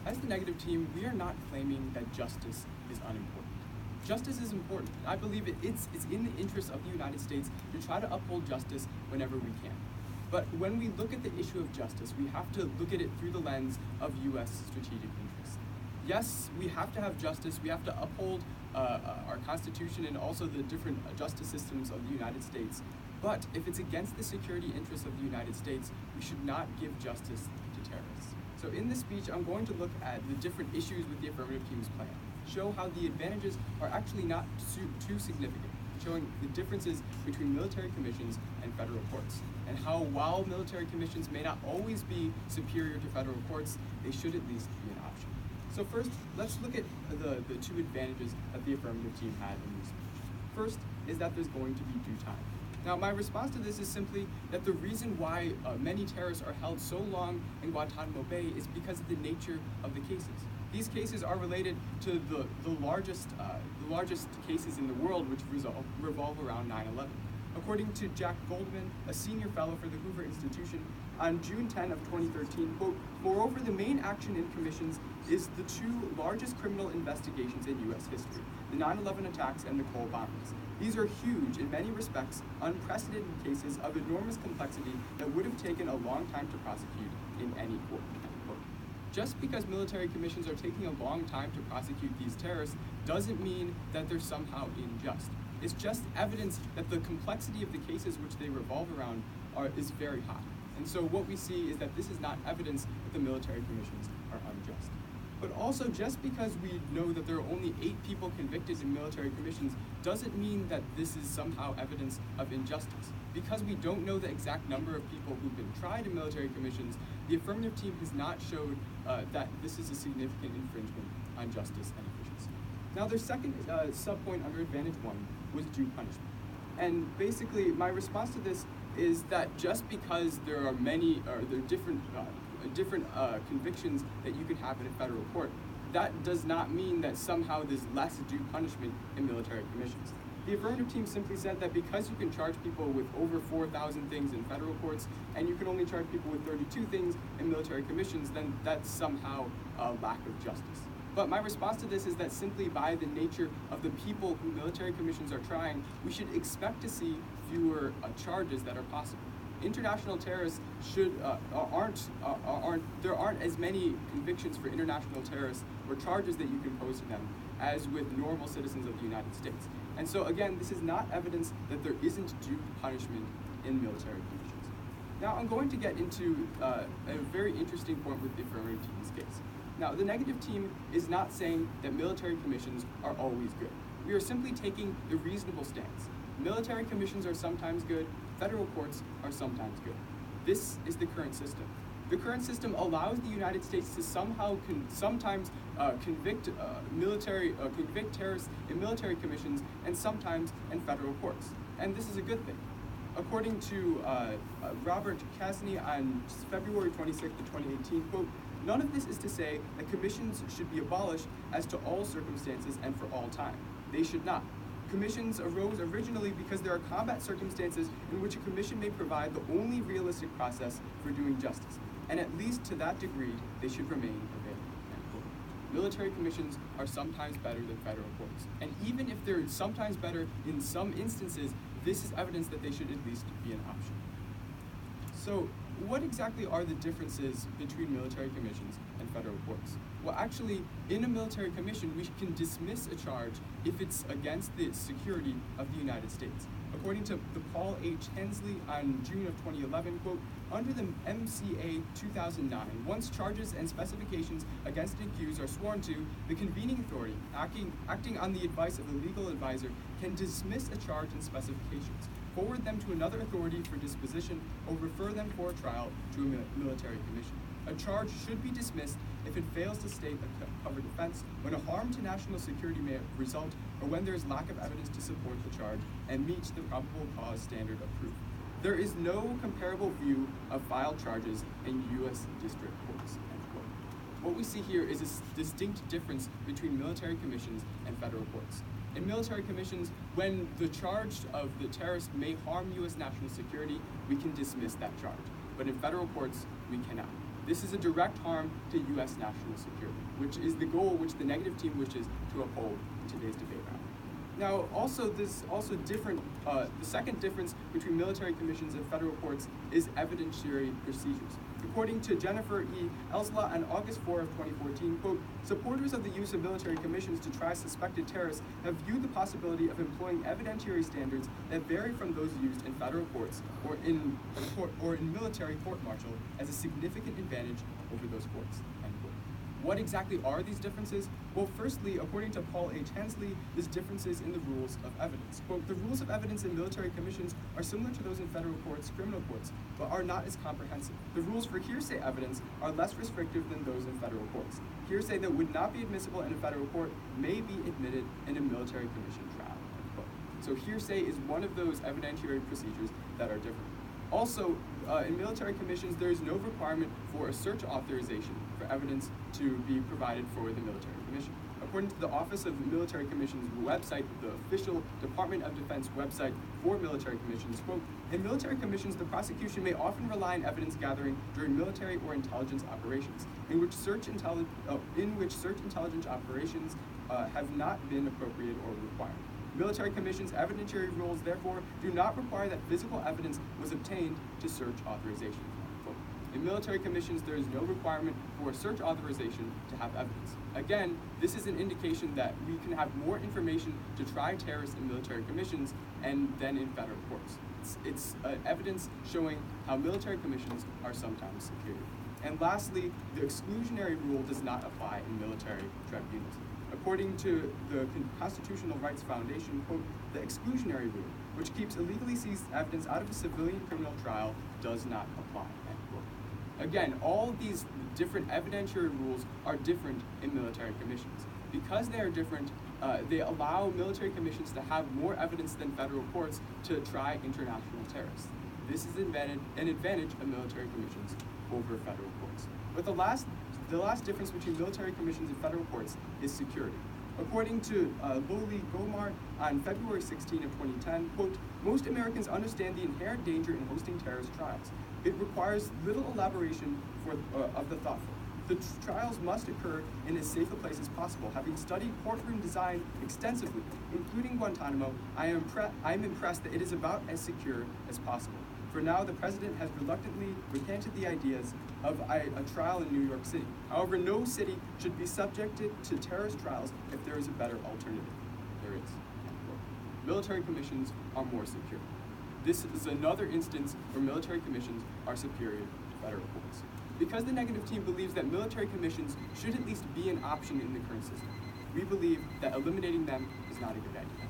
As the negative team, we are not claiming that justice is unimportant. Justice is important. I believe it's in the interest of the United States to try to uphold justice whenever we can. But when we look at the issue of justice, we have to look at it through the lens of U.S. strategic interests. Yes, we have to have justice. We have to uphold our Constitution and also the different justice systems of the United States. But if it's against the security interests of the United States, we should not give justice to terrorists. So in this speech, I'm going to look at the different issues with the affirmative team's plan, show how the advantages are actually not too significant, showing the differences between military commissions and federal courts, and how while military commissions may not always be superior to federal courts, they should at least be an option. So first, let's look at the two advantages that the affirmative team had in this speech. First is that there's going to be due time. Now, my response to this is simply that the reason why many terrorists are held so long in Guantanamo Bay is because of the nature of the cases. These cases are related to the largest cases in the world, which revolve around 9/11. According to Jack Goldman, a senior fellow for the Hoover Institution, on June 10 of 2013, quote, "Moreover, the main action in commissions is the two largest criminal investigations in U.S. history, the 9/11 attacks and the Cole bombings. These are huge, in many respects, unprecedented cases of enormous complexity that would have taken a long time to prosecute in any court." Just because military commissions are taking a long time to prosecute these terrorists doesn't mean that they're somehow unjust. It's just evidence that the complexity of the cases which they revolve around is very high. And so what we see is that this is not evidence that the military commissions are unjust. But also, just because we know that there are only 8 people convicted in military commissions doesn't mean that this is somehow evidence of injustice. Because we don't know the exact number of people who've been tried in military commissions, the affirmative team has not showed that this is a significant infringement on justice and efficiency. Now, their second subpoint under Advantage 1 was due punishment. And basically, my response to this is that just because there are different convictions that you can have in a federal court, that does not mean that somehow there's less due punishment in military commissions. The affirmative team simply said that because you can charge people with over 4,000 things in federal courts and you can only charge people with 32 things in military commissions, then that's somehow a lack of justice. But my response to this is that simply by the nature of the people who military commissions are trying, we should expect to see fewer charges that are possible. International terrorists there aren't as many convictions for international terrorists or charges that you can pose to them as with normal citizens of the United States. And so again, this is not evidence that there isn't due punishment in military commissions. Now I'm going to get into a very interesting point with the affirmative team's case. Now, the negative team is not saying that military commissions are always good. We are simply taking the reasonable stance. Military commissions are sometimes good, federal courts are sometimes good. This is the current system. The current system allows the United States to sometimes convict terrorists in military commissions and sometimes in federal courts. And this is a good thing. According to Robert Kasny on February 26, 2018, quote, "None of this is to say that commissions should be abolished as to all circumstances and for all time. They should not. Commissions arose originally because there are combat circumstances in which a commission may provide the only realistic process for doing justice, and at least to that degree, they should remain available." End quote. Military commissions are sometimes better than federal courts, and even if they're sometimes better in some instances, this is evidence that they should at least be an option. So, what exactly are the differences between military commissions and federal courts? Well, actually, in a military commission, we can dismiss a charge if it's against the security of the United States. According to the Paul H. Hensley on June of 2011, quote, "Under the MCA 2009, once charges and specifications against an accused are sworn to, the convening authority, acting on the advice of a legal advisor, can dismiss a charge and specifications, forward them to another authority for disposition, or refer them for a trial to a military commission. A charge should be dismissed if it fails to state a covered offense, when a harm to national security may result, or when there is lack of evidence to support the charge and meets the probable cause standard of proof. There is no comparable view of filed charges in U.S. district courts." End quote. What we see here is a distinct difference between military commissions and federal courts. In military commissions, when the charge of the terrorist may harm U.S. national security, we can dismiss that charge. But in federal courts, we cannot. This is a direct harm to U.S. national security, which is the goal which the negative team wishes to uphold in today's debate round. Now, the second difference between military commissions and federal courts is evidentiary procedures. According to Jennifer E. Elslott on August 4 of 2014, quote, supporters of the use of military commissions to try suspected terrorists have viewed the possibility of employing evidentiary standards that vary from those used in federal courts or in military court-martial as a significant advantage over those courts, end quote. What exactly are these differences? Well, firstly, according to Paul H. Hensley, there's differences in the rules of evidence. Quote, the rules of evidence in military commissions are similar to those in federal courts, criminal courts, but are not as comprehensive. The rules for hearsay evidence are less restrictive than those in federal courts. Hearsay that would not be admissible in a federal court may be admitted in a military commission trial, end quote. So hearsay is one of those evidentiary procedures that are different. Also, in military commissions, there is no requirement for a search authorization for evidence to be provided for the military commission. According to the Office of Military Commissions website, the official Department of Defense website for military commissions, quote, in military commissions, the prosecution may often rely on evidence gathering during military or intelligence operations, in which search intelligence operations have not been appropriate or required. Military commissions' evidentiary rules, therefore, do not require that physical evidence was obtained to search authorization. Quote. In military commissions, there is no requirement for a search authorization to have evidence. Again, this is an indication that we can have more information to try terrorists in military commissions than in federal courts. It's evidence showing how military commissions are sometimes superior. And lastly, the exclusionary rule does not apply in military tribunals. According to the Constitutional Rights Foundation, quote, the exclusionary rule, which keeps illegally seized evidence out of a civilian criminal trial, does not apply, end quote. Again, all of these different evidentiary rules are different in military commissions. Because they are different, they allow military commissions to have more evidence than federal courts to try international terrorists. This is an advantage of military commissions over federal courts. But the last difference between military commissions and federal courts is security. According to Loli Gomar on February 16 of 2010, quote, most Americans understand the inherent danger in hosting terrorist trials. It requires little elaboration of the thoughtful. The trials must occur in as safe a place as possible. Having studied courtroom design extensively, including Guantanamo, I am impressed that it is about as secure as possible. For now, the president has reluctantly recanted the ideas of a trial in New York City. However, no city should be subjected to terrorist trials if there is a better alternative. There is. Military commissions are more secure. This is another instance where military commissions are superior to federal courts. Because the negative team believes that military commissions should at least be an option in the current system, we believe that eliminating them is not a good idea.